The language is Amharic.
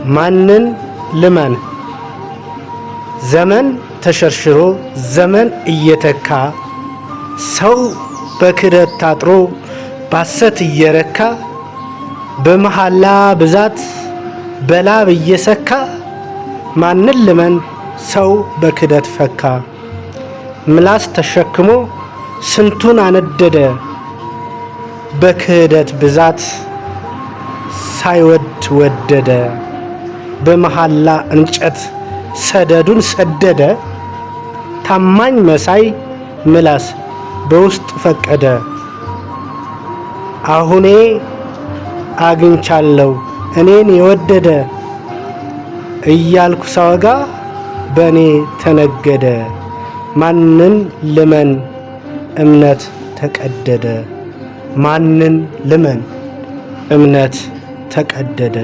ማንን ልመን? ዘመን ተሸርሽሮ ዘመን እየተካ ሰው በክደት ታጥሮ ባሰት እየረካ በመሐላ ብዛት በላብ እየሰካ ማንን ልመን ሰው በክደት ፈካ። ምላስ ተሸክሞ ስንቱን አነደደ በክህደት ብዛት ሳይወድ ወደደ። በመሐላ እንጨት ሰደዱን ሰደደ ታማኝ መሳይ ምላስ በውስጥ ፈቀደ። አሁኔ አግኝቻለሁ እኔን የወደደ እያልኩ ሳወጋ በእኔ ተነገደ። ማንን ልመን እምነት ተቀደደ። ማንን ልመን እምነት ተቀደደ።